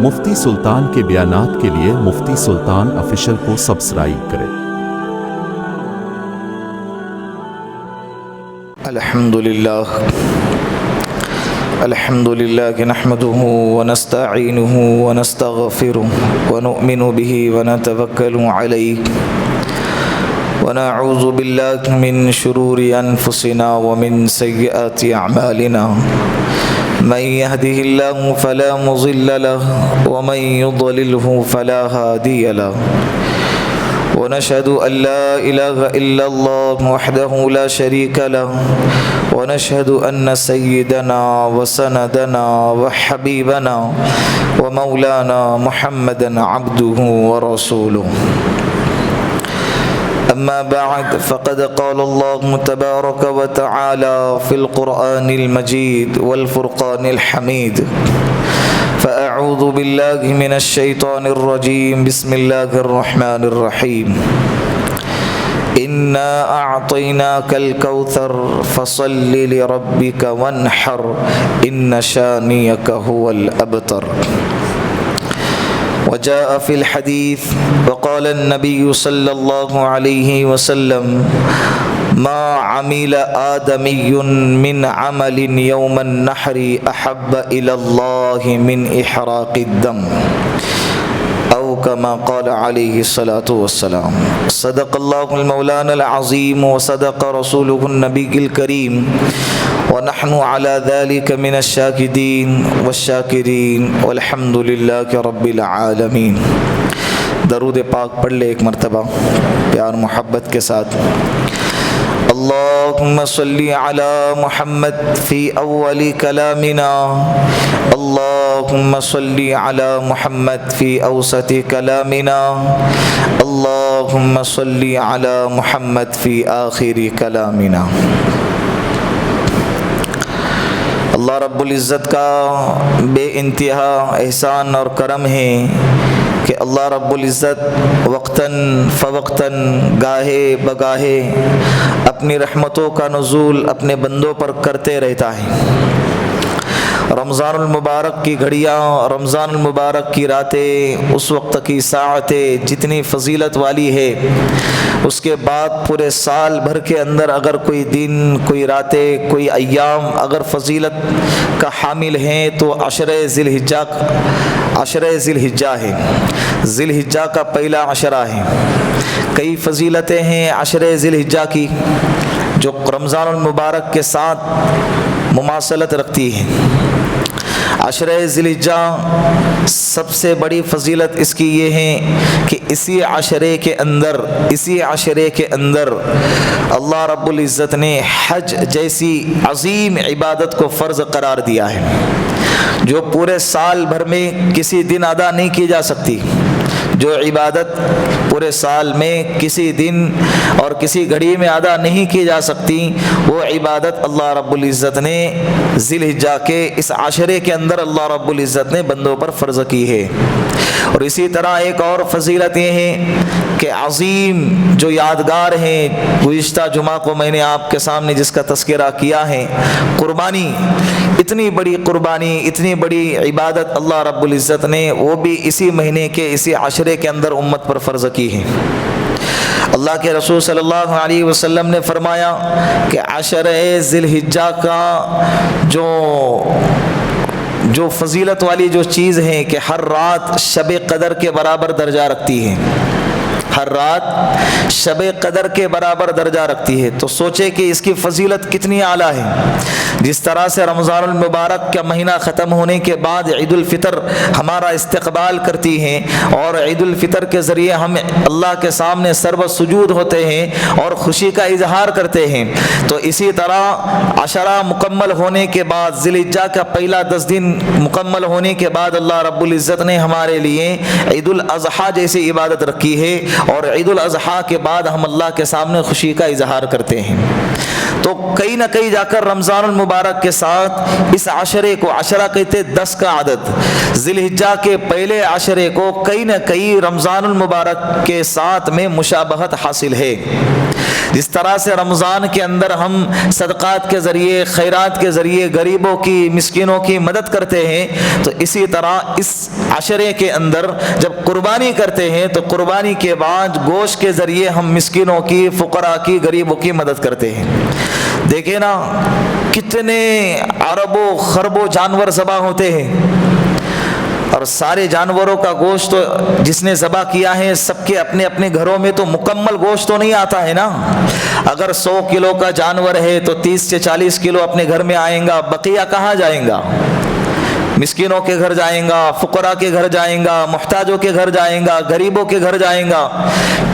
مفتی سلطان کے بیانات کے لیے مفتی سلطان آفیشل کو سبسکرائب کریں۔ الحمد لله نحمده ونستعينه ونستغفره ونؤمن به ونتوكل عليه ونعوذ بالله من شرور أنفسنا ومن سيئات أعمالنا من يهده الله فلا مضل له ومن يضلله فلا هادي له ونشهد أن لا إله إلا الله وحده لا شريك له ونشهد أن سيدنا وسندنا وحبيبنا ومولانا محمدا عبده ورسوله أما بعد فقد قال الله تبارك وتعالى في القرآن المجيد والفرقان الحميد فأعوذ بالله من الشيطان الرجيم بسم الله الرحمن الرحيم إنا أعطيناك الكوثر فصل لربك وانحر إن شانيك هو الأبتر وجاء في الحديث وقال النبي صلى الله عليه وسلم ما عمل آدمي من عمل يوم النحر أحب إلى الله من إحراق الدم أو كما قال عليه الصلاة والسلام صدق الله المولانا العظيم وصدق رسوله النبي الكريم ونحن على ذلك من الشاهدين والشاكرين والحمد لله رب العالمين۔ درود پاک پڑھ لے ایک مرتبہ پیار محبت کے ساتھ۔ اللهم صل على محمد في أول كلامنا، اللهم صل على محمد في أوسط كلامنا، اللهم صل على محمد في آخر كلامنا۔ اللہ رب العزت کا بے انتہا احسان اور کرم ہے کہ اللہ رب العزت وقتاً فوقتاً گاہے بگاہے اپنی رحمتوں کا نزول اپنے بندوں پر کرتے رہتا ہے۔ رمضان المبارک کی گھڑیاں، رمضان المبارک کی راتیں، اس وقت کی ساعتیں جتنی فضیلت والی ہے، اس کے بعد پورے سال بھر کے اندر اگر کوئی دن، کوئی راتیں، کوئی ایام اگر فضیلت کا حامل ہیں تو عشرہ ذی الحجہ ہے۔ ذی الحجہ کا پہلا عشرہ ہے۔ کئی فضیلتیں ہیں عشرہ ذی الحجہ کی جو رمضان المبارک کے ساتھ مماثلت رکھتی ہیں۔ عشرہ ذی الحجہ سب سے بڑی فضیلت اس کی یہ ہے کہ اسی عشرے کے اندر اللہ رب العزت نے حج جیسی عظیم عبادت کو فرض قرار دیا ہے جو پورے سال بھر میں کسی دن ادا نہیں کی جا سکتی۔ جو عبادت پورے سال میں کسی دن اور کسی گھڑی میں ادا نہیں کی جا سکتی، وہ عبادت اللہ رب العزت نے ذی الحجہ کے اس عشرے کے اندر اللہ رب العزت نے بندوں پر فرض کی ہے۔ اور اسی طرح ایک اور فضیلت یہ ہے کہ عظیم جو یادگار ہیں، گزشتہ جمعہ کو میں نے آپ کے سامنے جس کا تذکرہ کیا ہے، قربانی، اتنی بڑی قربانی، اتنی بڑی عبادت اللہ رب العزت نے وہ بھی اسی مہینے کے اسی عشرے کے اندر امت پر فرض کی ہے۔ اللہ کے رسول صلی اللہ علیہ وسلم نے فرمایا کہ عشرہ ذی الحجہ کا جو فضیلت والی جو چیز ہے کہ ہر رات شب قدر کے برابر درجہ رکھتی ہے، ہر رات شب قدر کے برابر درجہ رکھتی ہے۔ تو سوچے کہ اس کی فضیلت کتنی اعلیٰ ہے۔ جس طرح سے رمضان المبارک کا مہینہ ختم ہونے کے بعد عید الفطر ہمارا استقبال کرتی ہے اور عید الفطر کے ذریعے ہم اللہ کے سامنے سرو سجود ہوتے ہیں اور خوشی کا اظہار کرتے ہیں، تو اسی طرح عشرہ مکمل ہونے کے بعد، ذی الحجہ کا پہلا 10 دن مکمل ہونے کے بعد اللہ رب العزت نے ہمارے لیے عید الاضحیٰ جیسی عبادت رکھی ہے، اور عید الاضحیٰ کے بعد ہم اللہ کے سامنے خوشی کا اظہار کرتے ہیں۔ تو کہیں نہ کہیں جا کر رمضان المبارک کے ساتھ اس عشرے کو، عشرہ کہتے 10 کا عدد، ذی الحجہ کے پہلے عشرے کو کہیں نہ کہیں رمضان المبارک کے ساتھ میں مشابہت حاصل ہے۔ جس طرح سے رمضان کے اندر ہم صدقات کے ذریعے، خیرات کے ذریعے غریبوں کی، مسکینوں کی مدد کرتے ہیں، تو اسی طرح اس عشرے کے اندر جب قربانی کرتے ہیں تو قربانی کے بعد گوشت کے ذریعے ہم مسکینوں کی، فقراء کی، غریبوں کی مدد کرتے ہیں۔ دیکھیں نا کتنے اربوں خربوں جانور ذبح ہوتے ہیں، اور سارے جانوروں کا گوشت تو جس نے ذبح کیا ہے سب کے اپنے اپنے گھروں میں تو مکمل گوشت تو نہیں آتا ہے نا۔ اگر 100 کلو کا جانور ہے تو 30 سے 40 کلو اپنے گھر میں آئیں گا، بقیہ کہاں جائیں گا؟ مسکینوں کے گھر جائیں گا، فقراء کے گھر جائیں گا، محتاجوں کے گھر جائیں گا، غریبوں کے گھر جائیں گا۔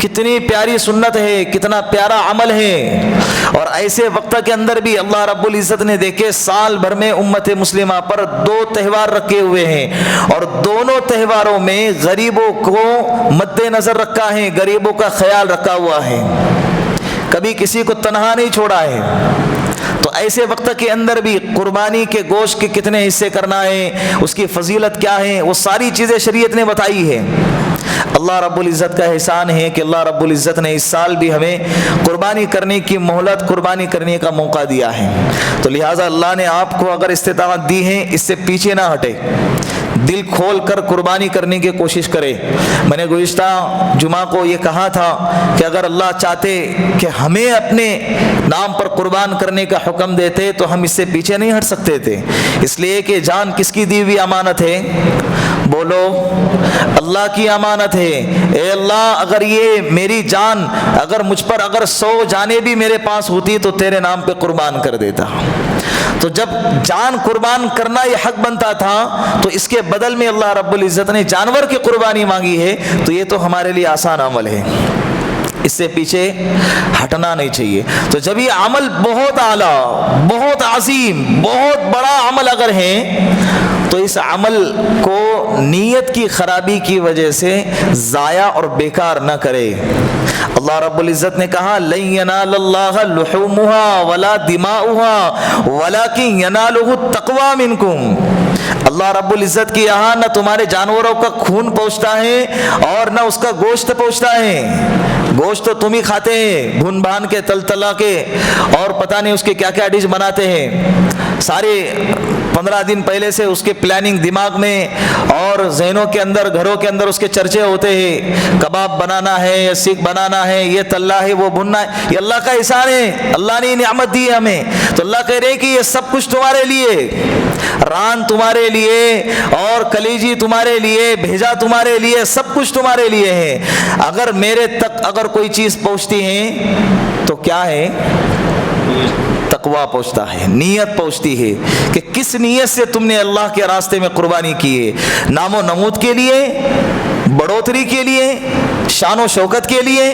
کتنی پیاری سنت ہے، کتنا پیارا عمل ہے۔ اور ایسے وقت کے اندر بھی اللہ رب العزت نے دیکھے سال بھر میں امت مسلمہ پر 2 تہوار رکھے ہوئے ہیں، اور دونوں تہواروں میں غریبوں کو مد نظر رکھا ہے، غریبوں کا خیال رکھا ہوا ہے، کبھی کسی کو تنہا نہیں چھوڑا ہے۔ تو ایسے وقت کے اندر بھی قربانی کے گوشت کے کتنے حصے کرنا ہے، اس کی فضیلت کیا ہے، وہ ساری چیزیں شریعت نے بتائی ہے۔ اللہ رب العزت کا احسان ہے کہ اللہ رب العزت نے اس سال بھی ہمیں قربانی کرنے کی مہلت، قربانی کرنے کا موقع دیا ہے۔ تو لہٰذا اللہ نے آپ کو اگر استطاعت دی ہے، اس سے پیچھے نہ ہٹے، دل کھول کر قربانی کرنے کی کوشش کرے۔ میں نے گزشتہ جمعہ کو یہ کہا تھا کہ اگر اللہ چاہتے کہ ہمیں اپنے نام پر قربان کرنے کا حکم دیتے تو ہم اس سے پیچھے نہیں ہٹ سکتے تھے، اس لیے کہ جان کس کی دی ہوئی امانت ہے؟ بولو، اللہ کی امانت ہے۔ اے اللہ، اگر یہ میری جان، اگر مجھ پر اگر 100 جانیں بھی میرے پاس ہوتی تو تیرے نام پہ قربان کر دیتا۔ تو جب جان قربان کرنا یہ حق بنتا تھا تو اس کے بدل میں اللہ رب العزت نے جانور کی قربانی مانگی ہے، تو یہ تو ہمارے لیے آسان عمل ہے، اس سے پیچھے ہٹنا نہیں چاہیے۔ تو جب یہ عمل بہت اعلیٰ، بہت عظیم، بہت بڑا عمل اگر ہے تو اس عمل کو نیت کی خرابی کی وجہ سے ضائع اور بیکار نہ کرے۔ اللہ رب العزت نے کہا لن ینال اللہ لحومها ولا دماؤها ولکن ینالہ التقوی منکم۔ اللہ رب العزت کی یہاں نہ تمہارے جانوروں کا خون پہنچتا ہے اور نہ اس کا گوشت پہنچتا ہے۔ گوشت تو تم ہی کھاتے ہیں، بھون بھان کے، تل تلا کے، اور پتہ نہیں اس کے کیا کیا ڈش بناتے ہیں۔ سارے 15 دن پہلے سے اس کے پلاننگ دماغ میں اور ذہنوں کے اندر، گھروں کے اندر اس کے چرچے ہوتے ہیں، کباب بنانا ہے، یا سیخ بنانا ہے، یہ تلا ہے، وہ بھننا ہے۔ یہ اللہ کا احسان ہے، اللہ نے نعمت دی ہے ہمیں، تو اللہ کہہ رہے ہیں کہ یہ سب کچھ تمہارے لیے، ران تمہارے لیے اور کلیجی تمہارے لیے، بھیجا تمہارے لیے، سب کچھ تمہارے لیے ہے۔ اگر میرے تک اگر کوئی چیز پہنچتی ہے تو کیا ہے؟ تقویٰ پہنچتا ہے، نیت پہنچتی ہے کہ کس نیت سے تم نے اللہ کے راستے میں قربانی کی ہے، نام و نمود کے لیے، بڑھوتری کے لیے، شان و شوکت کے لیے،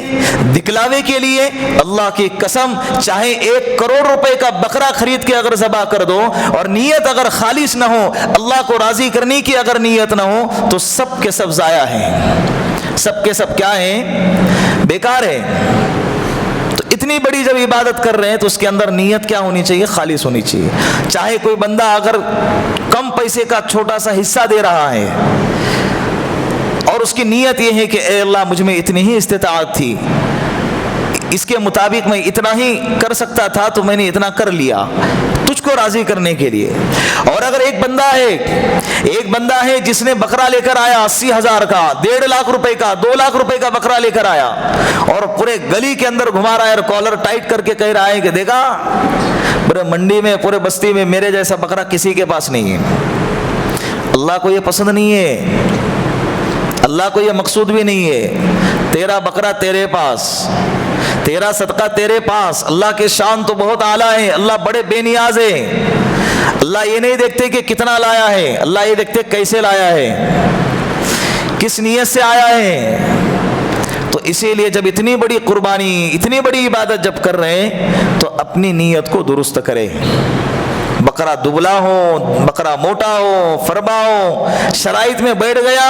دکھلاوے کے لیے۔ اللہ کی قسم، چاہے 1 کروڑ روپے کا بکرا خرید کے اگر ذبح کر دو اور نیت اگر خالص نہ ہو، اللہ کو راضی کرنے کی اگر نیت نہ ہو، تو سب کے سب ضائع ہیں، سب کے سب کیا ہیں؟ بیکار ہے۔ تو اتنی بڑی جب عبادت کر رہے ہیں تو اس کے اندر نیت کیا ہونی چاہیے؟ خالص ہونی چاہیے۔ چاہے کوئی بندہ اگر کم پیسے کا چھوٹا سا حصہ دے رہا ہے اور اس کی نیت یہ ہے کہ اے اللہ مجھ میں اتنی ہی استطاعت تھی، اس کے مطابق میں اتنا ہی کر سکتا تھا تو میں نے اتنا کر لیا تجھ کو راضی کرنے کے لیے۔ اور اگر ایک بندہ ہے جس نے بکرا لے کر آیا 80,000 کا، 1.5 لاکھ روپے کا، 2 لاکھ روپے کا بکرا لے کر آیا اور پورے گلی کے اندر گھما رہا ہے اور کالر ٹائٹ کر کے کہہ رہا ہے کہ دیکھا پورے منڈی میں، پورے بستی میں میرے جیسا بکرا کسی کے پاس نہیں ہے، اللہ کو یہ پسند نہیں ہے، اللہ کو یہ مقصود بھی نہیں ہے۔ تیرا بکرا تیرے پاس، تیرا صدقہ تیرے پاس۔ اللہ کے شان تو بہت اعلیٰ ہے، اللہ بڑے بے نیاز ہے۔ اللہ یہ نہیں دیکھتے کہ کتنا لایا ہے، اللہ یہ دیکھتے کیسے لایا ہے، کس نیت سے آیا ہے۔ تو اسی لیے جب اتنی بڑی قربانی، اتنی بڑی عبادت جب کر رہے ہیں تو اپنی نیت کو درست کرے۔ بکرا دبلا ہو، بکرا موٹا ہو، فربا ہو، شرائط میں بیٹھ گیا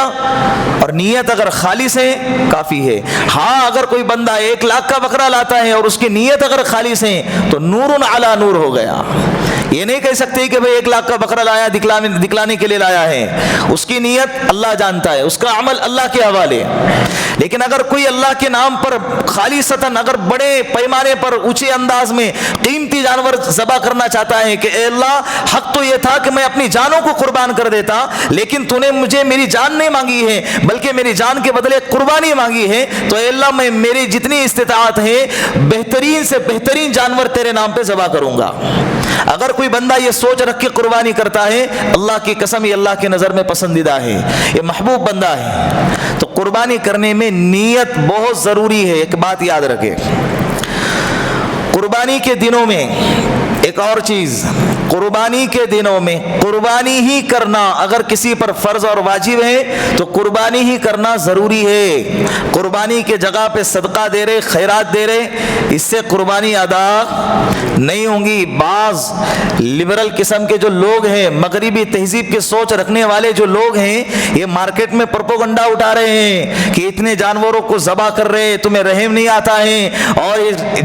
اور نیت اگر خالص ہے کافی ہے۔ ہاں اگر کوئی بندہ 1 لاکھ کا بکرا لاتا ہے اور اس کی نیت اگر خالص ہے تو نور علی نور ہو گیا۔ یہ نہیں کہہ سکتے کہ بھئی 1 لاکھ کا بکرا لایا دکھلانے کے لیے لایا ہے، اس کی نیت اللہ جانتا ہے، اس کا عمل اللہ کے حوالے۔ لیکن اگر کوئی اللہ کے نام پر خالصتاً اگر بڑے پیمانے پر اونچے انداز میں قیمتی جانور ذبح کرنا چاہتا ہے کہ اے اللہ حق تو یہ تھا کہ میں اپنی جانوں کو قربان کر دیتا، لیکن تو نے مجھے میری جان نہیں مانگی ہے بلکہ میری جان کے بدلے قربانی مانگی ہے، تو اے اللہ میں میری جتنی استطاعت ہے بہترین سے بہترین جانور تیرے نام پہ ذبح کروں گا۔ اگر کوئی بندہ یہ سوچ رکھ کے قربانی کرتا ہے، اللہ کی قسم یہ اللہ کی نظر میں پسندیدہ ہے، یہ محبوب بندہ ہے۔ تو قربانی کرنے میں نیت بہت ضروری ہے۔ ایک بات یاد رکھے، قربانی کے دنوں میں ایک اور چیز، قربانی کے دنوں میں قربانی ہی کرنا اگر کسی پر فرض اور واجب ہے تو قربانی ہی کرنا ضروری ہے۔ قربانی کے جگہ پہ صدقہ دے رہے، خیرات دے رہے، اس سے قربانی ادا نہیں ہوں گی۔ بعض لبرل قسم کے جو لوگ ہیں، مغربی تہذیب کے سوچ رکھنے والے جو لوگ ہیں، یہ مارکیٹ میں پروپیگنڈا اٹھا رہے ہیں کہ اتنے جانوروں کو ذبح کر رہے، تمہیں رحم نہیں آتا ہے، اور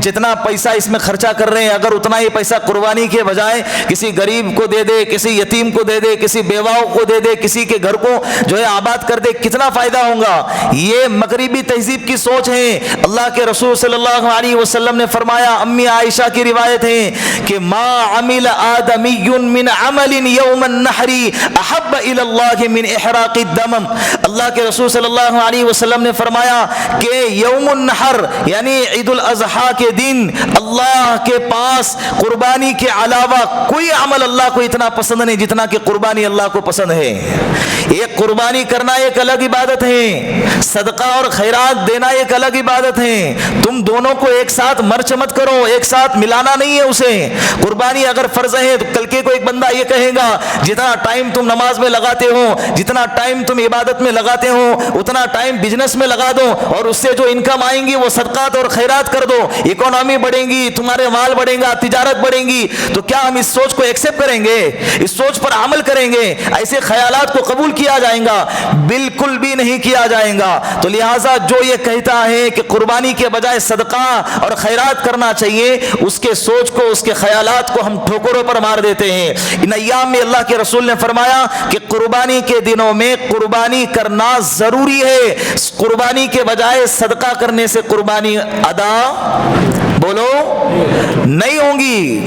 جتنا پیسہ اس میں خرچہ کر رہے ہیں اگر اتنا ہی پیسہ قربانی کے بجائے کسی غریب کو دے دے، کسی یتیم کو دے دے، کسی بیواؤں کو دے دے، کسی کے گھر کو جو ہے آباد کر دے، کتنا فائدہ ہوگا۔ یہ مغربی تہذیب کی سوچ ہے۔ اللہ کے رسول صلی اللہ علیہ وسلم نے فرمایا، امی عائشہ کی روایت ہے کہ ما عمل آدمی من عمل یوم النحر احب الی اللہ من احراق الدم۔ اللہ کے رسول صلی اللہ علیہ وسلم نے فرمایا کہ یوم النحر یعنی عید الاضحیٰ کے دن اللہ کے پاس قربانی کے علاوہ کوئی عمل اللہ کو اتنا پسند نہیں جتنا کہ قربانی اللہ کو پسند ہے۔ ایک قربانی کرنا ایک الگ عبادت ہے، صدقہ اور خیرات دینا ایک الگ عبادت ہے۔ تم دونوں کو ایک ساتھ مرچ مت کرو، ایک ساتھ ملانا نہیں ہے اسے۔ قربانی اگر فرض ہے تو کل کے کو ایک بندہ یہ کہے گا جتنا ٹائم تم نماز میں لگاتے ہو، جتنا ٹائم تم عبادت میں لگاتے ہو، اتنا ٹائم بزنس میں لگا دو اور اس سے جو انکم آئیں گی وہ صدقات اور خیرات کر دو، اکانومی بڑھیں گی، تمہارے مال بڑھیں گا، تجارت بڑھیں گی۔ تو کیا ہم اس سوچ کو ایکسپٹ کریں گے؟ اس سوچ پر عمل کریں گے؟ ایسے خیالات کو قبول کیا جائے گا؟ بالکل بھی نہیں کیا جائے گا۔ تو لہٰذا جو یہ کہتا ہے کہ قربانی کے بجائے صدقہ اور خیرات کرنا چاہیے، اس کے سوچ کو، اس کے خیالات کو ہم ٹھوکروں پر مار دیتے ہیں۔ ان ایام میں اللہ کے رسول نے فرمایا کہ قربانی کے دنوں میں قربانی کرنا ضروری ہے۔ قربانی کے بجائے صدقہ کرنے سے قربانی ادا بولو نہیں ہوں گی،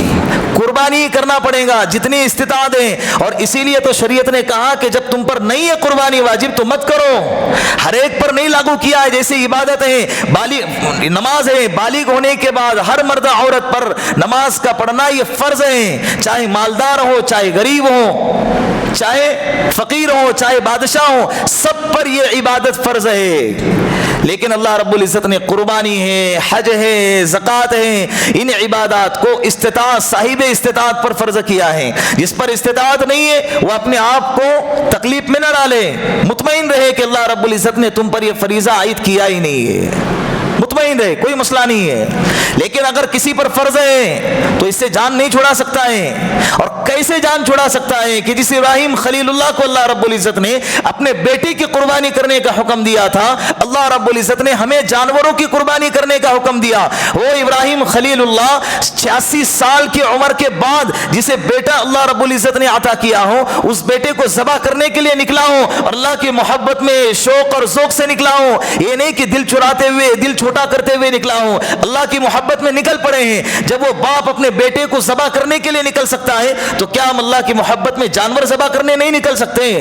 قربانی کرنا پڑے گا جتنی استطاعت ہے۔ اور اسی لیے تو شریعت نے کہا کہ جب تم پر نہیں ہے قربانی واجب تو مت کرو۔ ہر ایک پر نہیں لاگو کیا ہے، جیسے عبادت ہے، نماز ہے، بالغ ہونے کے بعد ہر مرد عورت پر نماز کا پڑھنا یہ فرض ہے، چاہے مالدار ہو، چاہے غریب ہو، چاہے فقیر ہو، چاہے بادشاہ ہو، سب پر یہ عبادت فرض ہے۔ لیکن اللہ رب العزت نے قربانی ہے، حج ہے، زکوٰۃ ہے، ان عبادات کو استطاعت، صاحب استطاعت پر فرض کیا ہے۔ جس پر استطاعت نہیں ہے وہ اپنے آپ کو تکلیف میں نہ ڈالے، مطمئن رہے کہ اللہ رب العزت نے تم پر یہ فریضہ عائد کیا ہی نہیں ہے، مطمئن رہے، کوئی مسئلہ نہیں ہے۔ لیکن اگر کسی پر فرض ہے تو اس سے جان نہیں چھڑا سکتا ہے۔ اور کیسے جان چھڑا سکتا ہے کہ جس ابراہیم خلیل اللہ کو اللہ رب العزت نے اپنے بیٹے کی قربانی کرنے کا حکم دیا تھا، اللہ رب العزت نے ہمیں جانوروں کی قربانی کرنے کا حکم دیا۔ وہ ابراہیم خلیل اللہ 86 سال کی عمر کے بعد جسے بیٹا اللہ رب العزت نے عطا کیا ہو، اس بیٹے کو ذبح کرنے کے لیے نکلا ہو اور اللہ کی محبت میں شوق اور ذوق سے نکلا ہو، یہ نہیں کہ دل چراتے ہوئے، دل چھوٹا کرتے ہوئے نکلا ہوں، اللہ کی محبت میں نکل پڑے ہیں۔ جب وہ باپ اپنے بیٹے کو ذبح کرنے کے لیے نکل سکتا ہے تو کیا ہم اللہ کی محبت میں جانور ذبح کرنے نہیں نکل سکتے؟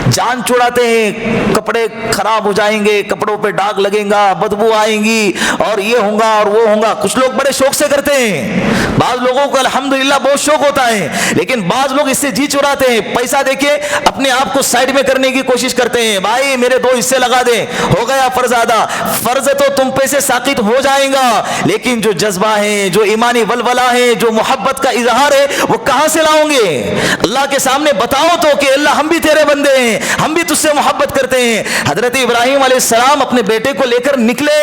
جان چھڑاتے ہیں، کپڑے خراب ہو جائیں گے، کپڑوں پہ داغ لگیں گا، بدبو آئیں گی، اور یہ ہوگا اور وہ ہوگا۔ کچھ لوگ بڑے شوق سے کرتے ہیں، بعض لوگوں کو الحمدللہ بہت شوق ہوتا ہے، لیکن بعض لوگ اس سے جی چراتے ہیں، پیسہ دے کے اپنے آپ کو سائڈ میں کرنے کی کوشش کرتے ہیں۔ بھائی میرے 2 حصے لگا دیں، ہو گیا فرض ادا۔ فرض تو تم پہ سے ساقط ہو جائے گا، لیکن جو جذبہ ہے، جو ایمانی ولولہ ہے، جو محبت کا اظہار ہے، وہ کہاں سے لاؤں گے؟ اللہ کے سامنے بتاؤ تو کہ اللہ ہم بھی تیرے بندے ہیں, ہم بھی تجھ سے محبت کرتے ہیں. حضرت ابراہیم علیہ السلام اپنے بیٹے کو لے کر نکلے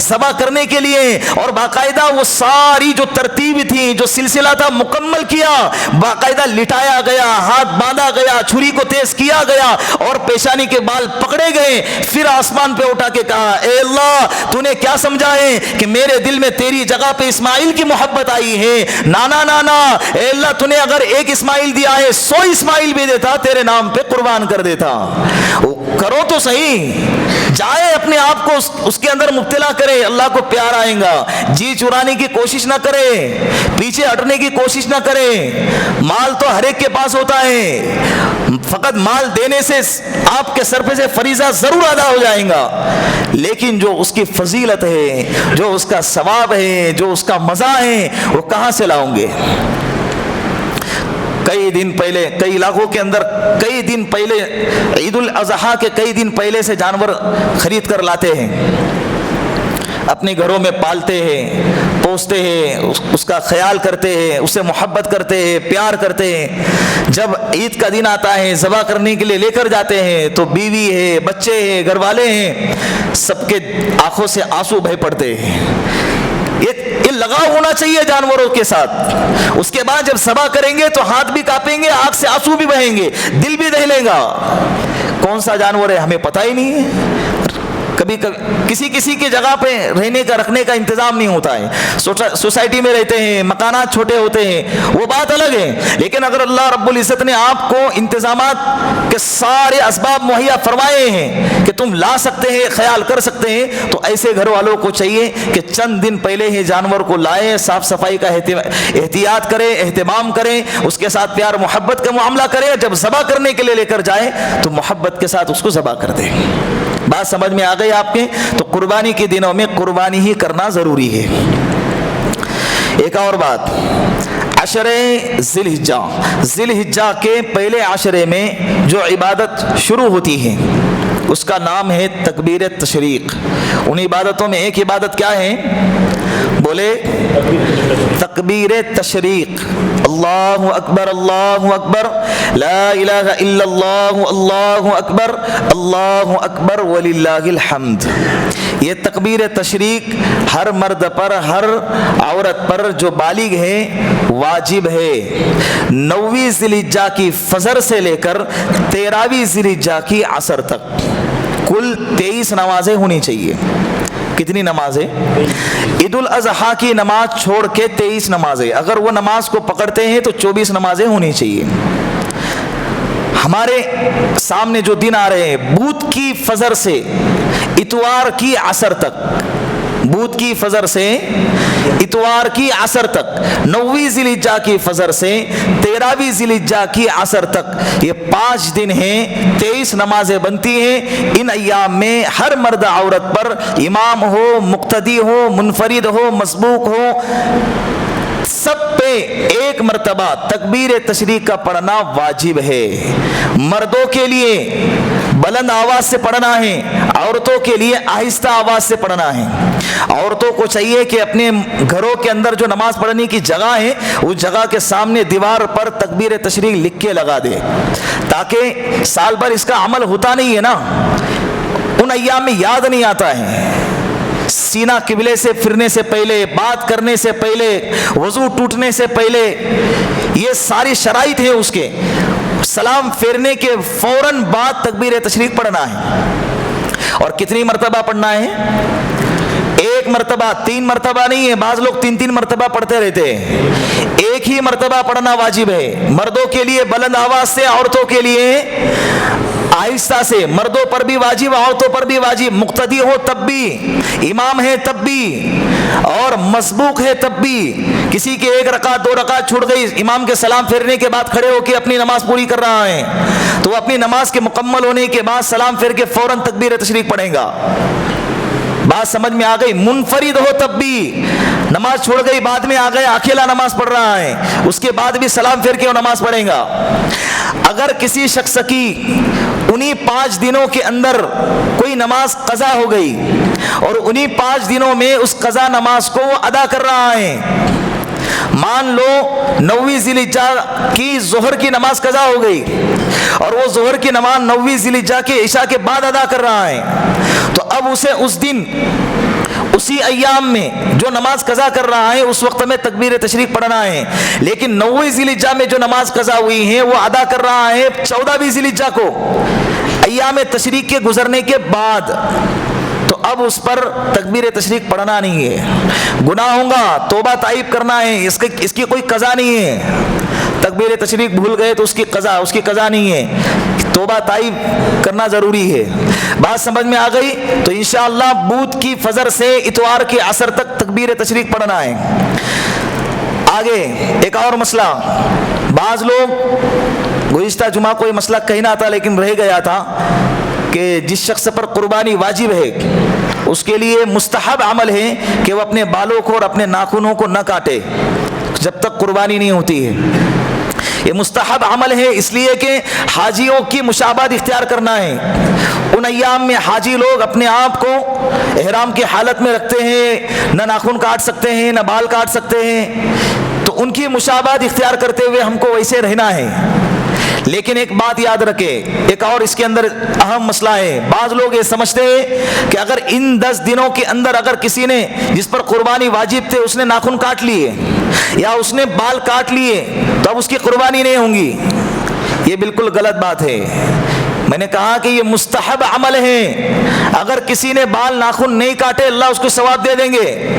ذبح کرنے کے لیے, اور باقاعدہ وہ ساری جو ترتیب تھی, جو سلسلہ تھا, مکمل کیا. باقاعدہ لٹایا گیا, ہاتھ باندھا گیا, چھری کو تیز کیا گیا, اور پیشانی کے بال پکڑے گئے. پھر آسمان پہ اٹھا کے کہا, اے اللہ تو نے کیا سمجھا ہے کہ میرے دل میں تیری جگہ پہ اسماعیل کی محبت آئی ہے؟ نانا نانا, اے اللہ تو نے اگر ایک اسماعیل دیا ہے 100 اسماعیل بھی دیتا, تیرے نام پہ قربان کر دیتا. کرو تو صحیح, جائے اپنے آپ کو اس کے اندر مبتلا کرے, اللہ کو پیار آئے گا. جی چرانے کی کوشش نہ کرے, پیچھے ہٹنے کی کوشش نہ کرے. مال تو ہر ایک کے پاس ہوتا ہے, فقط مال دینے سے آپ کے سر پہ سے فریضہ ضرور ادا ہو جائے گا, لیکن جو اس کی فضیلت ہے, جو اس کا ثواب ہے, جو اس کا مزہ ہے, وہ کہاں سے لاؤں گے؟ کئی دن پہلے کئی علاقوں کے اندر کئی دن پہلے عید الاضحیٰ کے کئی دن پہلے سے جانور خرید کر لاتے ہیں, اپنے گھروں میں پالتے ہیں, پوستے ہیں, اس کا خیال کرتے ہیں, اس سے محبت کرتے ہیں, پیار کرتے ہیں. جب عید کا دن آتا ہے, ذبح کرنے کے لیے لے کر جاتے ہیں, تو بیوی ہے, بچے ہیں, گھر والے ہیں, سب کے آنکھوں سے آنسو بہہ پڑتے ہیں. یہ لگاؤ ہونا چاہیے جانوروں کے ساتھ. اس کے بعد جب ذبح کریں گے تو ہاتھ بھی کانپیں گے, آنکھ سے آنسو بھی بہیں گے, دل بھی دہلے گا. کون سا جانور ہے ہمیں پتہ ہی نہیں ہے. کبھی کسی کی جگہ پہ رہنے کا رکھنے کا انتظام نہیں ہوتا ہے. سوسائٹی میں رہتے ہیں, مکانات چھوٹے ہوتے ہیں, وہ بات الگ ہے. لیکن اگر اللہ رب العزت نے آپ کو انتظامات کے سارے اسباب مہیا فرمائے ہیں کہ تم لا سکتے ہیں, خیال کر سکتے ہیں, تو ایسے گھر والوں کو چاہیے کہ چند دن پہلے ہی جانور کو لائیں, صاف صفائی کا احتیاط کریں, اہتمام کریں, اس کے ساتھ پیار محبت کا معاملہ کریں. جب ذبح کرنے کے لیے لے کر جائیں تو محبت کے ساتھ اس کو ذبح کر دیں. بات سمجھ میں آ گئی آپ کے؟ تو قربانی کے دنوں میں قربانی ہی کرنا ضروری ہے. ایک اور بات, عشرے ذی الحجہ کے پہلے عشرے میں جو عبادت شروع ہوتی ہے اس کا نام ہے تکبیر تشریق. ان عبادتوں میں ایک عبادت کیا ہے؟ بولے, تکبیر تشریق. اللہ اکبر اللہ اکبر, لا الہ الا اللہ, اللہ اکبر, اللہ اکبر وللہ الحمد. یہ تکبیر تشریق ہر مرد پر, ہر عورت پر جو بالغ ہے واجب ہے. 9ویں ذی الحجہ کی فجر سے لے کر 13ویں ذی الحجہ کی عصر تک کل 23 نمازیں ہونی چاہیے. کتنی نمازیں؟ عید الاضحیٰ کی نماز چھوڑ کے 23 نمازیں. اگر وہ نماز کو پکڑتے ہیں تو 24 نمازیں ہونی چاہیے. ہمارے سامنے جو دن آ رہے ہیں, بدھ کی فجر سے اتوار کی عصر تک, بدھ کی فجر سے اتوار کی عصر تک, 9ویں ذی الحجہ کی فجر سے 13ویں ذی الحجہ کی عصر تک, یہ 5 دن ہیں, 23 نمازیں بنتی ہیں. ان ایام میں ہر مرد عورت پر, امام ہو, مقتدی ہو, منفرد ہو, مسبوق ہو, سب پہ ایک مرتبہ تکبیر تشریق کا پڑھنا واجب ہے. مردوں کے لیے بلند آواز سے پڑھنا ہے, عورتوں کے لیے آہستہ آواز سے پڑھنا ہے. عورتوں کو چاہیے کہ اپنے گھروں کے اندر جو نماز پڑھنے کی جگہ ہے اس جگہ کے سامنے دیوار پر تکبیر تشریق لکھ کے لگا دے, تاکہ سال بھر اس کا عمل ہوتا نہیں ہے نا, ان ایام میں یاد نہیں آتا ہے. سینہ قبلے سے پھرنے سے پہلے, بات کرنے سے پہلے, وضو ٹوٹنے سے پہلے, یہ ساری شرائط ہیں اس کے. سلام پھیرنے کے فوراً بعد تکبیر تشریق پڑھنا ہے. اور کتنی مرتبہ پڑھنا ہے؟ ایک مرتبہ, 3 مرتبہ نہیں ہے. بعض لوگ 3 مرتبہ پڑھتے رہتے ہیں. ایک ہی مرتبہ پڑھنا واجب ہے. مردوں کے لیے بلند آواز سے, عورتوں کے لیے آہستہ سے. مردوں پر بھی واجب, عورتوں پر بھی واجب. مقتدی ہو تب بھی, امام ہے تب بھی, اور مسبوق ہے تب بھی. کسی کے 1 رکعت 2 رکعت چھوٹ گئی, امام کے سلام پھیرنے کے بعد کھڑے ہو کے اپنی نماز پوری کر رہا ہے, تو وہ اپنی نماز کے مکمل ہونے کے بعد سلام پھیر کے فوراً تکبیر تشریق پڑھے گا. بات سمجھ میں آ گئی؟ منفرد ہو تب بھی, نماز چھوڑ گئی بعد میں آ گئے, اکیلا نماز پڑھ رہا ہے, اس کے بعد بھی سلام پھیر کے وہ نماز پڑھے گا. اگر کسی شخص کی انہی 5 دنوں کے اندر کوئی نماز قضا ہو گئی اور انہی 5 دنوں میں اس قضا نماز کو وہ ادا کر رہا ہے, مان لو 9ویں ذی الحجہ کی ظہر کی نماز قضا ہو گئی اور وہ ظہر کی نماز 9ویں ذی الحجہ کے عشاء کے بعد ادا کر رہا ہے، تو اب اسے اس دن اسی ایام میں جو نماز قضا کر رہا ہے اس وقت میں تکبیر تشریق پڑھنا ہے، لیکن 9ویں ذی الحجہ میں جو نماز قضا ہوئی ہے وہ ادا کر رہا ہے 14ویں ذی الحجہ کو، ایام تشریق کے گزرنے کے بعد، تو اب اس پر تکبیر تشریق پڑھنا نہیں ہے، گناہ ہوگا، توبہ طائب کرنا ہے، اس کی کوئی قضا نہیں ہے۔ تکبیر تشریق بھول گئے تو اس کی قضا نہیں ہے، توبہ طائب کرنا ضروری ہے۔ بات سمجھ میں آ گئی؟ تو انشاءاللہ بدھ کی فجر سے اتوار کے عصر تک تکبیر تشریق پڑھنا ہے۔ آگے ایک اور مسئلہ، بعض لوگ گزشتہ جمعہ کوئی مسئلہ کہنا تھا لیکن رہ گیا تھا کہ جس شخص پر قربانی واجب ہے اس کے لیے مستحب عمل ہے کہ وہ اپنے بالوں کو اور اپنے ناخنوں کو نہ کاٹے جب تک قربانی نہیں ہوتی ہے۔ یہ مستحب عمل ہے اس لیے کہ حاجیوں کی مشابہت اختیار کرنا ہے۔ ان ایام میں حاجی لوگ اپنے آپ کو احرام کی حالت میں رکھتے ہیں، نہ ناخن کاٹ سکتے ہیں نہ بال کاٹ سکتے ہیں، تو ان کی مشابہت اختیار کرتے ہوئے ہم کو ویسے رہنا ہے۔ لیکن ایک بات یاد رکھے، ایک اور اس کے اندر اہم مسئلہ ہے، بعض لوگ یہ سمجھتے ہیں کہ اگر ان 10 دنوں کے اندر اگر کسی نے جس پر قربانی واجب تھے اس نے ناخن کاٹ لیے یا اس نے بال کاٹ لیے تو اب اس کی قربانی نہیں ہوں گی۔ یہ بالکل غلط بات ہے۔ میں نے کہا کہ یہ مستحب عمل ہے، اگر کسی نے بال ناخن نہیں کاٹے اللہ اس کو ثواب دے دیں گے،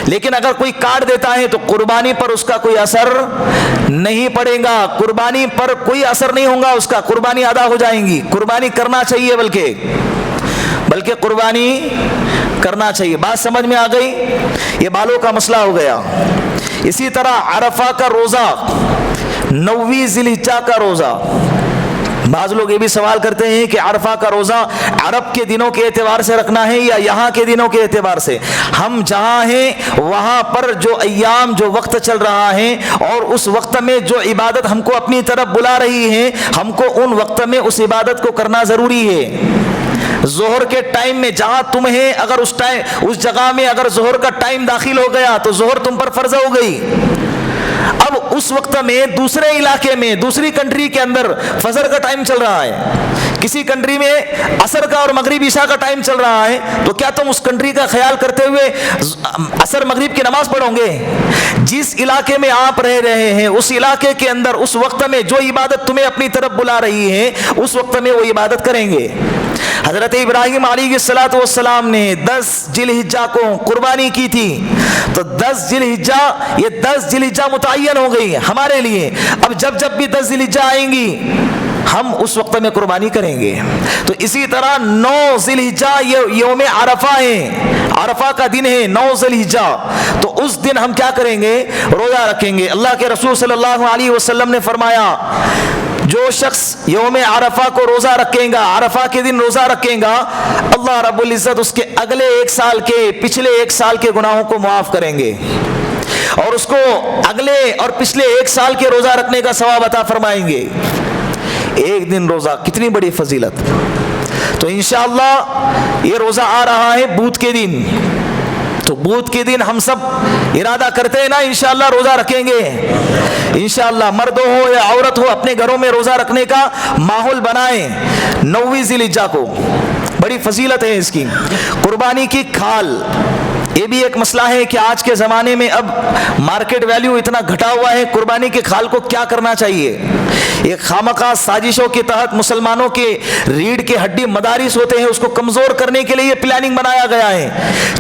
لیکن اگر کوئی کاٹ دیتا ہے تو قربانی پر اس کا کوئی اثر نہیں پڑے گا، قربانی پر کوئی اثر نہیں ہوگا، اس کا قربانی ادا ہو جائیں گی۔ قربانی کرنا چاہیے، بلکہ قربانی کرنا چاہیے۔ بات سمجھ میں آ گئی؟ یہ بالوں کا مسئلہ ہو گیا۔ اسی طرح عرفہ کا روزہ، 9ویں ذی الحجہ کا روزہ، بعض لوگ یہ بھی سوال کرتے ہیں کہ عرفہ کا روزہ عرب کے دنوں کے اعتبار سے رکھنا ہے یا یہاں کے دنوں کے اعتبار سے؟ ہم جہاں ہیں وہاں پر جو ایام جو وقت چل رہا ہے اور اس وقت میں جو عبادت ہم کو اپنی طرف بلا رہی ہے ہم کو ان وقت میں اس عبادت کو کرنا ضروری ہے۔ ظہر کے ٹائم میں جہاں تم ہیں اگر اس جگہ میں اگر ظہر کا ٹائم داخل ہو گیا تو ظہر تم پر فرض ہو گئی۔ اب اس وقت میں دوسرے علاقے میں دوسری کنٹری کے اندر فجر کا ٹائم چل رہا ہے، کسی کنٹری میں عصر کا اور مغرب عشاء کا ٹائم چل رہا ہے، تو کیا تم اس کنٹری کا خیال کرتے ہوئے عصر مغرب کی نماز پڑھو گے؟ جس علاقے میں آپ رہ رہے ہیں اس علاقے کے اندر اس وقت میں جو عبادت تمہیں اپنی طرف بلا رہی ہے اس وقت میں وہ عبادت کریں گے۔ حضرت ابراہیم علیہ السلام نے 10 ذی الحجہ کو قربانی کی تھی، تو 10 ذی الحجہ یہ 10 ذی الحجہ متعین ہو گئی ہمارے لیے۔ اب جب بھی 10 ذی الحجہ آئیں گی ہم اس وقت میں قربانی کریں گے۔ تو اسی طرح 9 ذی الحجہ یہ یوم عرفہ ہے، عرفہ کا دن ہے 9 ذی الحجہ، تو اس دن ہم کیا کریں گے؟ روزہ رکھیں گے۔ اللہ کے رسول صلی اللہ علیہ وسلم نے فرمایا جو شخص یوم عرفہ کو روزہ رکھیں گا، عرفہ کے دن روزہ رکھیں گا، اللہ رب العزت اس کے اگلے 1 سال کے پچھلے 1 سال کے گناہوں کو معاف کریں گے اور اس کو اگلے اور پچھلے 1 سال کے روزہ رکھنے کا ثواب عطا فرمائیں گے۔ ایک دن روزہ کتنی بڑی فضیلت! تو انشاءاللہ یہ روزہ آ رہا ہے بدھ کے دن، تو بدھ کے دن ہم سب ارادہ کرتے ہیں نا انشاءاللہ روزہ رکھیں گے۔ انشاءاللہ مرد ہو یا عورت ہو اپنے گھروں میں روزہ رکھنے کا ماحول بنائیں۔ 9ویں ذی الحجہ کو بڑی فضیلت ہے اس کی۔ قربانی کی کھال، یہ بھی ایک مسئلہ ہے کہ آج کے زمانے میں اب مارکیٹ ویلیو اتنا گھٹا ہوا ہے، قربانی کے کھال کو کیا کرنا چاہیے؟ یہ خامخواہ سازشوں کے تحت مسلمانوں کے ریڑھ کے ہڈی مدارس ہوتے ہیں اس کو کمزور کرنے کے لیے یہ پلاننگ بنایا گیا ہے،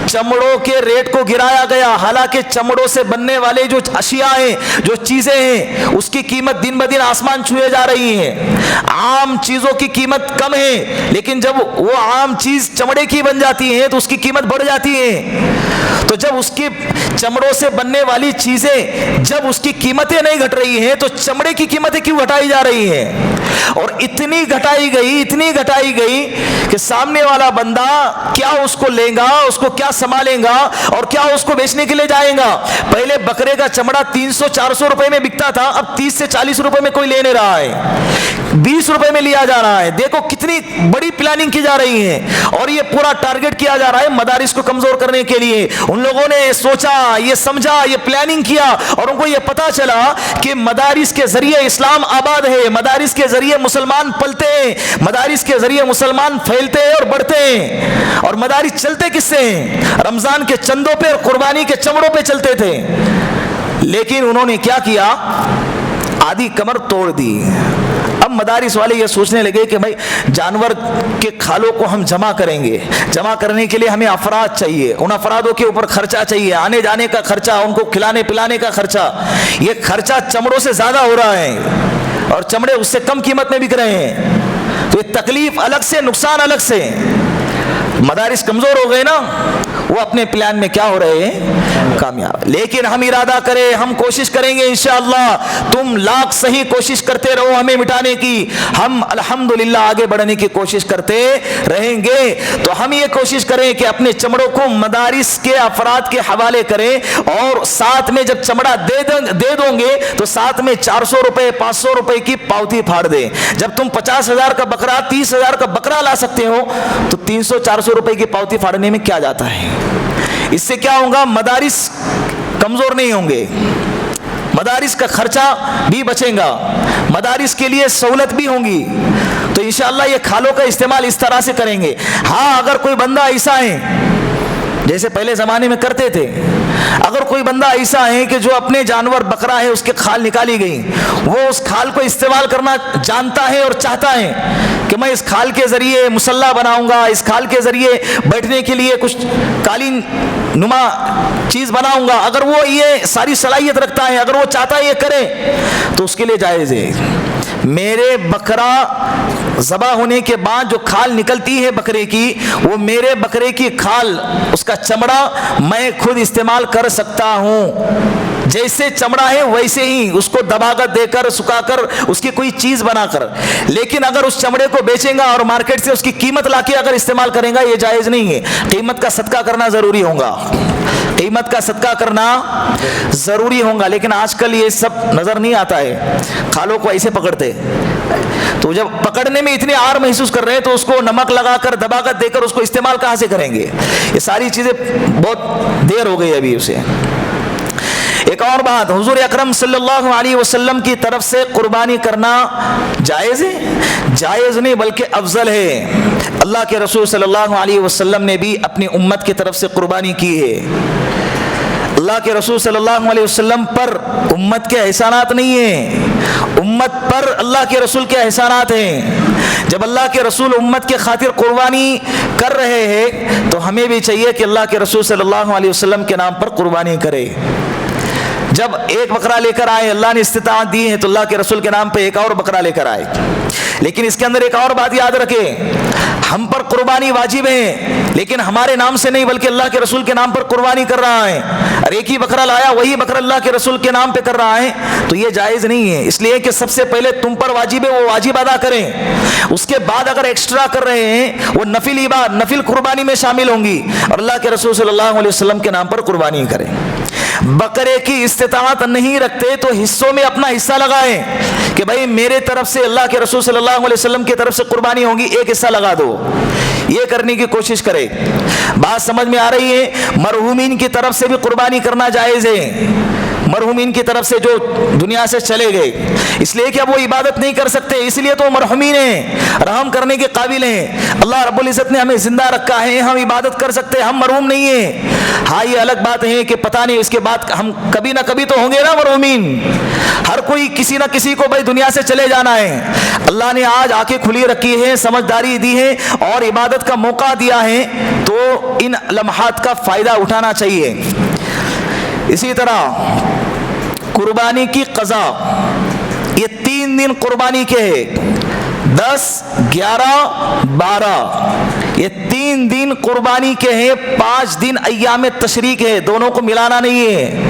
چمڑوں کے ریٹ کو گرایا گیا، حالانکہ چمڑوں سے بننے والے جو اشیاء ہیں جو چیزیں ہیں اس کی قیمت دن بدن آسمان چھوئے جا رہی ہیں۔ عام چیزوں کی قیمت کم ہے لیکن جب وہ عام چیز چمڑے کی بن جاتی ہے تو اس کی قیمت بڑھ جاتی ہے۔ تو جب اس کی چمڑوں سے بننے والی چیزیں جب اس کی قیمتیں نہیں گھٹ رہی ہیں تو چمڑے کی قیمتیں کیوں گھٹائی جا رہی ہیں؟ اور اتنی گھٹائی گئی کہ سامنے والا بندہ کیا اس کو لے گا, اس کو کیا سنبھالے گا اور کیا اس کو بیچنے کے لیے جائے گا. پہلے بکرے کا چمڑا 300-400 روپے میں بکتا تھا, اب 30 سے 40 روپے میں کوئی لے نہیں رہا ہے, 20 روپے میں لیا جا رہا ہے. دیکھو کتنی بڑی پلاننگ کی جا رہی ہے, اور یہ پورا ٹارگٹ کیا جا رہا ہے مدارس کو کمزور کرنے کے لیے. ان لوگوں نے سوچا, یہ سمجھا, یہ پلاننگ کیا, اور ان کو یہ پتا چلا کہ مدارس کے ذریعے اسلام آباد ہے, مدارس کے ذریعے مسلمان پلتے ہیں, مدارس کے ذریعے مسلمان پھیلتے ہیں اور بڑھتے ہیں. اور مدارس چلتے کس سے ہیں؟ رمضان کے چندوں پہ اور قربانی کے چمڑوں پہ چلتے تھے. لیکن انہوں نے کیا کیا, آدھی کمر توڑ دی. اب مدارس والے یہ سوچنے لگے کہ بھائی جانور کے کھالوں کو ہم جمع کریں گے, جمع کرنے کے لیے ہمیں افراد چاہیے, ان افرادوں کے اوپر خرچہ چاہیے, آنے جانے کا خرچہ, ان کو کھلانے پلانے کا خرچہ. یہ خرچہ چمڑوں سے زیادہ ہو رہا ہے اور چمڑے اس سے کم قیمت میں بک رہے ہیں. تو یہ تکلیف الگ سے, نقصان الگ سے. مدارس کمزور ہو گئے نا, وہ اپنے پلان میں کیا ہو رہے ہیں, کامیاب. لیکن ہم ارادہ کریں, ہم کوشش کریں گے انشاءاللہ. تم لاکھ صحیح کوشش کرتے رہو ہمیں مٹانے کی, ہم الحمدللہ آگے بڑھنے کی کوشش کرتے رہیں گے. تو ہم یہ کوشش کریں کہ اپنے چمڑوں کو مدارس کے افراد کے حوالے کریں, اور ساتھ میں جب چمڑا دے دوں گے تو ساتھ میں 400 روپے 500 روپے کی پاوتی پھاڑ دیں. جب تم 50,000 کا بکرا 30,000 کا بکرا لا سکتے ہو تو 300-400 روپے کی پاوتی پھاڑنے میں کیا جاتا ہے. اس سے کیا ہوگا, مدارس کمزور نہیں ہوں گے, مدارس کا خرچہ بھی بچے گا, مدارس کے لیے سہولت بھی ہوں گی. تو انشاءاللہ یہ کھالوں کا استعمال اس طرح سے کریں گے. ہاں اگر کوئی بندہ ایسا ہے جیسے پہلے زمانے میں کرتے تھے, اگر کوئی بندہ ایسا ہے کہ جو اپنے جانور بکرا ہے اس کے کھال نکالی گئی, وہ اس کھال کو استعمال کرنا جانتا ہے اور چاہتا ہے کہ میں اس کھال کے ذریعے مصلی بناؤں گا, اس کھال کے ذریعے بیٹھنے کے لیے کچھ قالین نما چیز بناؤں گا, اگر وہ یہ ساری صلاحیت رکھتا ہے, اگر وہ چاہتا ہے یہ کرے, تو اس کے لیے جائز ہے. میرے بکرا ذبح ہونے کے بعد جو کھال نکلتی ہے بکرے کی, وہ میرے بکرے کی کھال, اس کا چمڑا میں خود استعمال کر سکتا ہوں. جیسے چمڑا ہے ویسے ہی اس کو دبا کر دے کر سکھا کر اس کی کوئی چیز بنا کر. لیکن اگر اس چمڑے کو بیچیں گا اور مارکیٹ سے اس کی قیمت لا کے اگر استعمال کریں گا, یہ جائز نہیں ہے. قیمت کا صدقہ کرنا ضروری ہوگا, قیمت کا صدقہ کرنا ضروری ہوگا. لیکن آج کل یہ سب نظر نہیں آتا ہے, کھالوں کو ایسے پکڑتے. تو جب پکڑنے میں اتنے آر محسوس کر رہے ہیں تو اس کو نمک لگا کر دبا کر دے کر اس کو استعمال کہاں سے کریں گے. یہ ساری چیزیں بہت دیر ہو گئی ابھی اسے. ایک اور بات, حضور اکرم صلی اللہ علیہ وسلم کی طرف سے قربانی کرنا جائز ہے, جائز نہیں بلکہ افضل ہے. اللہ کے رسول صلی اللہ علیہ وسلم نے بھی اپنی امت کی طرف سے قربانی کی ہے. اللہ کے رسول صلی اللہ علیہ وسلم پر امت کے احسانات نہیں ہیں, امت پر اللہ کے رسول کے احسانات ہیں. جب اللہ کے رسول امت کے خاطر قربانی کر رہے ہیں تو ہمیں بھی چاہیے کہ اللہ کے رسول صلی اللہ علیہ وسلم کے نام پر قربانی کرے. جب ایک بکرا لے کر آئے, اللہ نے استطاعت دی ہے, تو اللہ کے رسول کے نام پہ ایک اور بکرا لے کر آئے. لیکن اس کے اندر ایک اور بات یاد رکھیں, ہم پر قربانی واجب ہے لیکن ہمارے نام سے نہیں بلکہ اللہ کے رسول کے نام پر قربانی کر رہا ہے. اور ایک ہی بکرا لایا, وہی بکرا اللہ کے رسول کے نام پہ کر رہا ہے, تو یہ جائز نہیں ہے. اس لیے کہ سب سے پہلے تم پر واجب ہے, وہ واجب ادا کریں. اس کے بعد اگر ایکسٹرا کر رہے ہیں وہ نفل عبادت, نفل قربانی میں شامل ہوں گی, اور اللہ کے رسول صلی اللہ علیہ وسلم کے نام پر قربانی کریں. بکرے کی استطاعت نہیں رکھتے تو حصوں میں اپنا حصہ لگائیں کہ بھائی میرے طرف سے اللہ کے رسول صلی اللہ علیہ وسلم کی طرف سے قربانی ہوگی, ایک حصہ لگا دو. یہ کرنے کی کوشش کرے. بات سمجھ میں آ رہی ہے. مرحومین کی طرف سے بھی قربانی کرنا جائز ہے, مرحومین کی طرف سے جو دنیا سے چلے گئے, اس لیے کہ اب وہ عبادت نہیں کر سکتے, اس لیے تو مرحومین ہیں, رحم کرنے کے قابل ہیں. اللہ رب العزت نے ہمیں زندہ رکھا ہے, ہم عبادت کر سکتے ہیں, ہم مرحوم نہیں ہیں. ہاں یہ الگ بات ہے کہ پتہ نہیں اس کے بعد ہم کبھی نہ کبھی تو ہوں گے نا مرحومین. ہر کوئی کسی نہ کسی کو بھائی دنیا سے چلے جانا ہے. اللہ نے آج آنکھیں کھلی رکھی ہے, سمجھداری دی ہے اور عبادت کا موقع دیا ہے, تو ان لمحات کا فائدہ اٹھانا چاہیے. اسی طرح قربانی کی قضا, یہ 3 دن قربانی کے ہیں, 10, 11, 12, یہ 3 دن قربانی کے ہیں. 5 دن ایام تشریق ہے, دونوں کو ملانا نہیں ہے.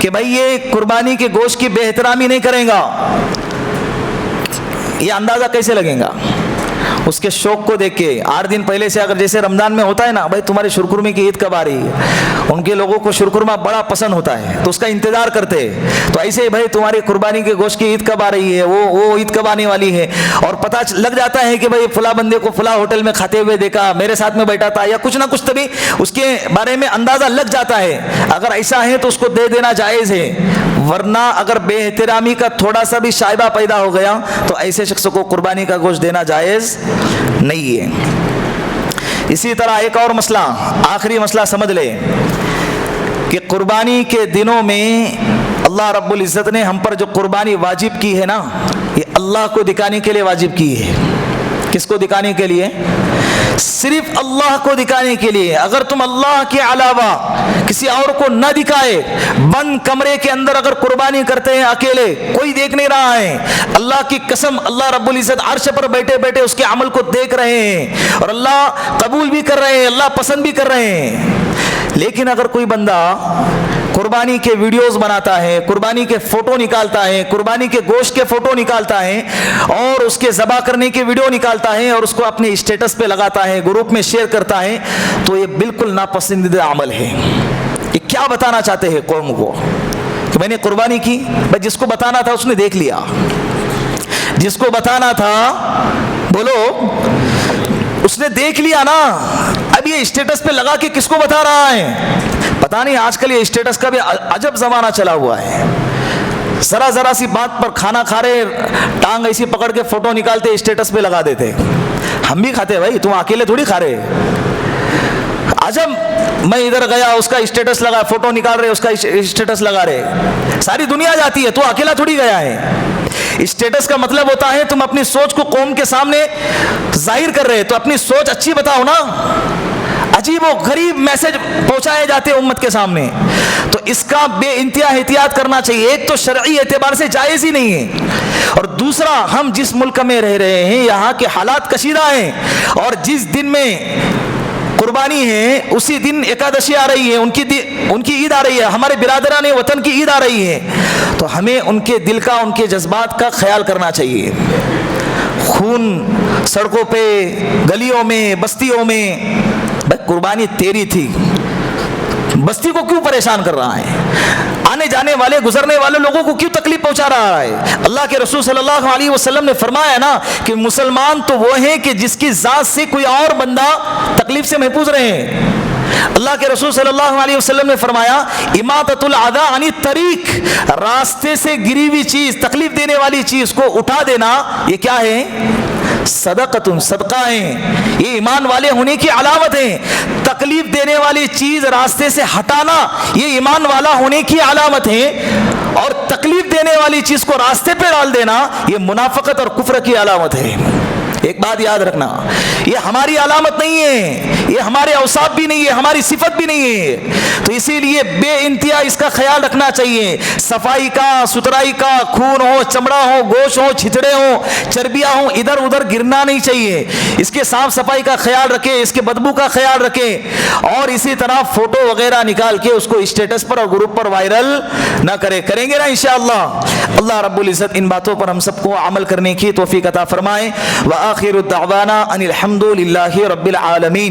کہ بھائی یہ قربانی کے گوشت کی بے احترامی نہیں کرے گا۔ یہ اندازہ کیسے لگے گا؟ اس کے شوق کو دیکھ کے 8 دن پہلے سے، اگر جیسے رمضان میں ہوتا ہے نا، بھائی تمہاری شرکرمی کی عید کب آ رہی ہے، ان کے لوگوں کو شرکرما بڑا پسند ہوتا ہے تو اس کا انتظار کرتے، تو ایسے ہی بھائی تمہاری قربانی کے گوشت کی عید کب آ رہی ہے، وہ عید کب آنے والی ہے، اور پتہ لگ جاتا ہے کہ بھائی فلاں بندے کو فلاں ہوٹل میں کھاتے ہوئے دیکھا، میرے ساتھ میں بیٹھا تھا، یا کچھ نہ کچھ تبھی اس کے بارے میں اندازہ لگ جاتا ہے۔ اگر ایسا ہے تو اس کو دے دینا جائز ہے، ورنہ اگر بے احترامی کا تھوڑا سا بھی شائبہ پیدا ہو گیا تو ایسے شخص کو قربانی کا گوشت دینا جائز نہیں ہے۔ اسی طرح ایک اور مسئلہ، آخری مسئلہ سمجھ لے کہ قربانی کے دنوں میں اللہ رب العزت نے ہم پر جو قربانی واجب کی ہے نا، یہ اللہ کو دکھانے کے لیے واجب کی ہے۔ کس کو دکھانے کے لیے؟ صرف اللہ کو دکھانے کے لیے۔ اگر تم اللہ کے علاوہ کسی اور کو نہ دکھائے، بند کمرے کے اندر اگر قربانی کرتے ہیں اکیلے، کوئی دیکھ نہیں رہا ہے، اللہ کی قسم اللہ رب العزت عرش پر بیٹھے بیٹھے اس کے عمل کو دیکھ رہے ہیں اور اللہ قبول بھی کر رہے ہیں، اللہ پسند بھی کر رہے ہیں۔ لیکن اگر کوئی بندہ قربانی کے ویڈیوز بناتا ہے، قربانی کے فوٹو نکالتا ہے، قربانی کے گوشت کے فوٹو نکالتا ہے اور اس کے ذبح کرنے کے ویڈیو نکالتا ہے اور اس کو اپنے اسٹیٹس پہ لگاتا ہے، گروپ میں شیئر کرتا ہے، تو یہ بالکل ناپسندیدہ عمل ہے۔ یہ کیا بتانا چاہتے ہیں قوم کو کہ میں نے قربانی کی؟ بھائی جس کو بتانا تھا اس نے دیکھ لیا، جس کو بتانا تھا بولو اس نے دیکھ لیا نا، اب یہ اسٹیٹس پہ لگا کے کس کو بتا رہا ہے؟ پتہ نہیں آج کل یہ اسٹیٹس کا بھی عجب زمانہ چلا ہوا ہے، ذرا سی بات پر کھانا کھا رہے ٹانگ ایسی پکڑ کے فوٹو نکالتے اسٹیٹس پہ لگا دیتے۔ ہم بھی کھاتے بھائی، تم اکیلے تھوڑی کھا رہے۔ عجب، میں ادھر گیا اس کا اسٹیٹس لگا، فوٹو نکال رہے اس کا اسٹیٹس لگا رہے، ساری دنیا جاتی ہے، تو اکیلا تھوڑی گیا ہے۔ اسٹیٹس کا مطلب ہوتا ہے تم اپنی سوچ کو قوم کے سامنے ظاہر کر رہے، تو اپنی سوچ اچھی بتاؤ نا۔ عجیب و غریب میسج پہنچائے جاتے ہیں امت کے سامنے، تو اس کا بے انتہا احتیاط کرنا چاہیے۔ ایک تو شرعی اعتبار سے جائز ہی نہیں ہے، اور دوسرا ہم جس ملک میں رہ رہے ہیں یہاں کے حالات کشیدہ ہیں، اور جس دن میں قربانی ہے اسی دن اکادشی آ رہی ہے، ان کی عید آ رہی ہے، ہمارے برادران وطن کی عید آ رہی ہے، تو ہمیں ان کے دل کا، ان کے جذبات کا خیال کرنا چاہیے۔ خون سڑکوں پہ، گلیوں میں، بستیوں میں، بھائی قربانی تیری تھی، بستی کو کیوں پریشان کر رہا ہے؟ آنے جانے والے گزرنے والے لوگوں کو کیوں تکلیف پہنچا رہا ہے؟ اللہ کے رسول صلی اللہ علیہ وسلم نے فرمایا نا کہ مسلمان تو وہ ہیں کہ جس کی ذات سے کوئی اور بندہ تکلیف سے محفوظ رہے۔ اللہ کے رسول صلی اللہ علیہ وسلم نے فرمایا اماطۃ الاذی عن الطریق، راستے سے گری ہوئی چیز، تکلیف دینے والی چیز کو اٹھا دینا، یہ کیا ہے؟ صدقۃ، صدقہ ہیں، یہ ایمان والے ہونے کی علامت ہے۔ تکلیف دینے والی چیز راستے سے ہٹانا یہ ایمان والا ہونے کی علامت ہے، اور تکلیف دینے والی چیز کو راستے پہ ڈال دینا یہ منافقت اور کفر کی علامت ہے۔ ایک بات یاد رکھنا، یہ ہماری علامت نہیں ہے، یہ ہمارے اوصاف بھی نہیں ہے، ہماری صفت بھی نہیں ہے، تو اسی لیے بے انتہا اس کا خیال رکھنا چاہیے۔ صفائی کا، ستھرائی کا، خون ہو، چمڑا ہو، گوشت ہو، چھتڑے ہو، چربیاں ہو، ادھر ادھر گرنا نہیں چاہیے۔ اس کے صاف صفائی کا خیال رکھے، اس کے بدبو کا خیال رکھے، اور اسی طرح فوٹو وغیرہ نکال کے اس کو اسٹیٹس پر اور گروپ پر وائرل نہ کرے۔ کریں گے نا انشاءاللہ؟ اللہ رب العزت ان باتوں پر ہم سب کو عمل کرنے کی توفیق عطا فرمائے۔ وآخر الدعوانا ان الحمد للہ رب العالمین۔